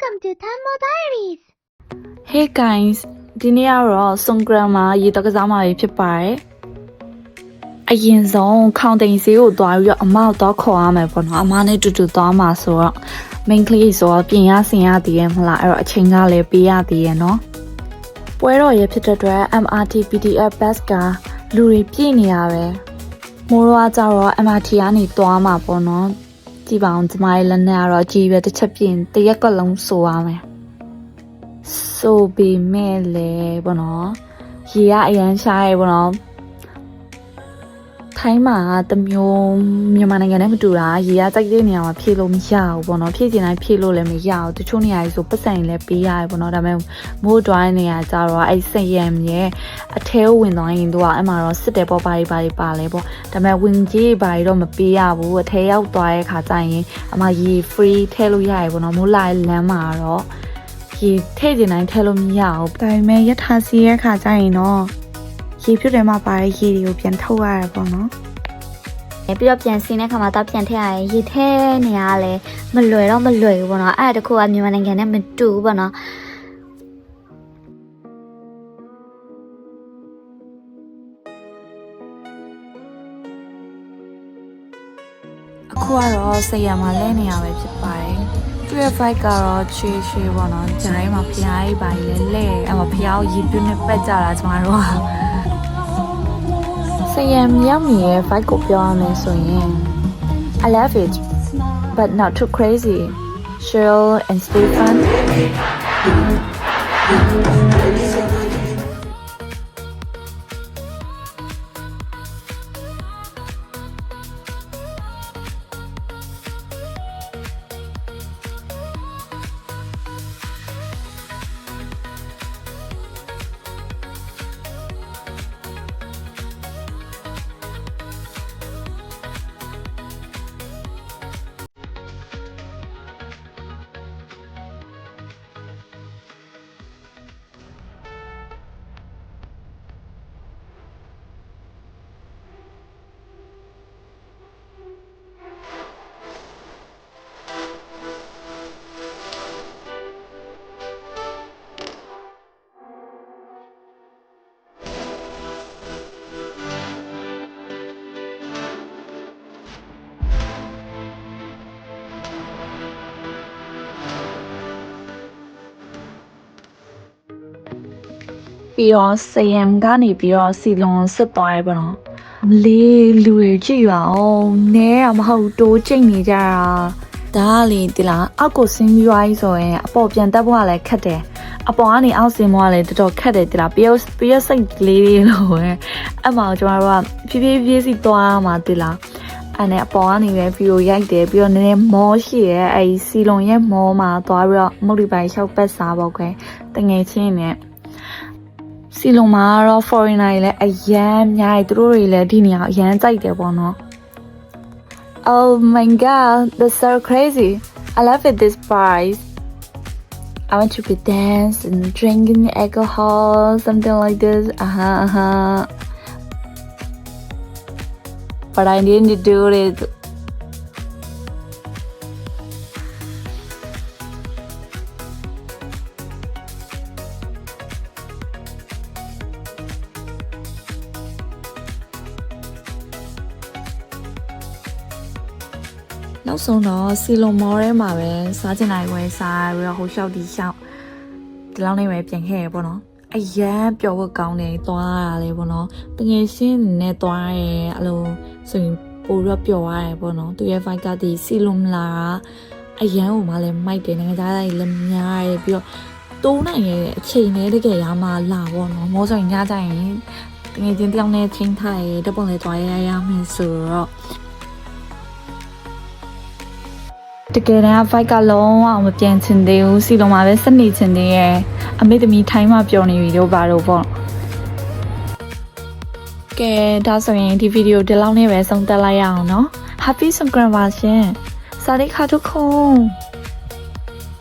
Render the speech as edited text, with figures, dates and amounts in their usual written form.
Welcome to Tamil Diaries. Hey guys, ဒီနေ့ကတော့ Songkran မှာရေတကစားမှာဖြစ်ပါတယ်။အရင်ဆုံးခေါင်တိန်ဈေးကိုသွားပြီးတော့အမတော့ခေါ်ရမယ်ပေါ့နော်။အမနဲ့တူတူသွားမှာဆိုတော့ main ကလေးဆိုတော့ပြင်ရဆင်ရသေးရဲ့မလားအဲ့တော့အချိန်ကလည်းပေးရသေးရဲ့နော်။ပွဲတော်ရဲ့ဖြစ်တဲ့အတွက် MRT PDF bus ကလူတွေပြည့်နေရပဲ။မိုးရွာကြတော့ MRT ကနေသွားမှာပေါ့နော်။ကြည့်ပါအောင်ကျမရဲ့လက်နဲ့ကတော့ကြည်ပဲတစ်ချက်ပြင်တရက်ကလုံးဆိုရမယ်ဆိုပေမဲ့လေဘောနော်ရေကအရန်ရှားရေဘောနော်ထိုင်းမှာတမျိုးမြန်မာနိုင်ငံနဲ့မတူတာရေကတိုက်တဲ့နေရာမှာဖြည့်လို့မရဘူးဘောနော်ဖြည့်ချင်တိုင်းဖြည့်လို့လည်းမရဘူးတချို့နေရာကြီးဆိုပတ်စံလည်းပေးရတယ်ဘောနော်ဒါပေမဲ့မိုးတွိုင်းနေရာကြတော့အဲ့စိတ်ရံရဲ့အထဲဝင်သွားရင်တို့ကအဲ့မှာတော့စစ်တယ်ပေါ့ပါရီပါလဲပေါ့ဒါပေမဲ့ဝင်ကြီးပါရီတော့မပေးရဘူးအထဲရောက်သွားတဲ့ခါကျရင်အမရေ free ထည့်လို့ရရေဘောနော်မိုးလာလမ်းမှာတော့ရေထည့်ကျင်တိုင်းထည့်လို့မရဘူးဒါပေမဲ့ရထားစီးရဲ့ခါကျရင်တော့ရေဖြူတယ်မှာပါတဲ့ရေတွေကိုပြန်ထုတ်ရတယ်ပေါ့နော်ပြီးတော့ပြန်ဆင်းတဲ့ခါမှာတော့ပြန်ထည့်ရတယ်ရေထဲနေရလဲမလွယ်ဘူးပေါ့နော်အဲ့ဒါတခုကမြန်မာနိုင်ငံနဲ့မတူဘူးပေါ့နော်အခုကတော့စရံမှာလဲနေရပဲဖြစ်ပါတယ်သူရဲ့ fight ကတော့ချွေပေါ့နော်ဂျိုင်းမှာဖျားကြီးပါလဲအဲ့မှာဖျားကိုရေပြင်းနဲ့ပက်ကြတာကျမတို့ကစရံမြောက်မီရဲ့ fight ကိုပြောရမယ်ဆိုရင် I love it but not too crazy chill and stay funပြီးတော့စယံကနေပြီးတော့စီလွန်စစ်သွားရပါတော့လေးလူတွေကြည့်ပါအောင်နဲရမဟုတ်တိုးကျိတ်နေကြတာဒါကလေဒီလားအောက်ကိုဆင်းပြီးသွားပြီဆိုရင်အပေါ်ပြန်တက်ဖို့ကလည်းခက်တယ်အပေါ်ကနေအောက်ဆင်းဖို့ကလည်းတော်တော်ခက်တယ်ဒီလားပြီးတော့စိတ်လေးတွေလို့ပဲအမှောင်ကျွန်တော်တို့ကဖြည်းစီသွားမှာဒီလားအဲ့နဲ့အပေါ်ကနေပဲဗီဒီယိုရိုက်တယ်ပြီးတော့နည်းနည်းမောရှိရဲအဲ့စီလွန်ရဲ့မောမှာသွားပြီးတော့မုတ်ဒီပိုင်ရှောက်ပတ်စားပေါ့ကွယ်တငယ်ချင်းနဲ့စီလုံးမှာတော့ foreigner တွေလည်းအရန်များတယ်သူတို့တွေလည်းဒီနေရာအရန်ကြိုက်တယ်ပေါ့နော် Oh my god that's so crazy I love it this price I want to be dance and drinking alcohol something like this but I didn't do itနောက်ဆုံးတော့စီလုံမောထဲမှာပဲစားချင်တိုင်းဝယ်စားပြီးတော့ဟိုလျှောက်ဒီလျှောက်ဒီလောက်နေပဲပြန်ခဲ့ရပေါ့နော်အရန်ပျော်ဖို့ကောင်းတယ်သွားရလေပေါ့နော်တကယ်ရှင်းနဲ့သွားရဲအဲ့လိုဆိုရင်ပိုတော့ပျော်ရတယ်ပေါ့နော်သူရဲ့ fight ကဒီစီလုံလာအရန်ကိုမှလည်းမိုက်တယ်နိုင်ငံသားတွေလည်းများတယ်ပြီးတော့တိုးနိုင်ရဲ့အချိန်နဲ့တကယ်ရမှလာပေါ့နော်မောဆိုရင်ညကြရင်တကယ်ချင်းတယောက်နဲ့ချင်းထားရဲတပုံလေးသွားရမယ်ဆိုတော့တကယ်တမ်း fight ကလုံးဝမပြန်ချင်သေးဘူးစီလုံးမှာပဲစနေချင်သေးရဲ့အမေသမီးထိုင်းမှာပျော်နေပြီတော့ပါတော့ပေါ့ကဲဒါဆိုရင်ဒီဗီဒီယိုဒီလောက်နဲ့ပဲဆုံးသက်လိုက်ရအောင်နော် Happy Songkran ပါရှင်စာရိခါทุกคน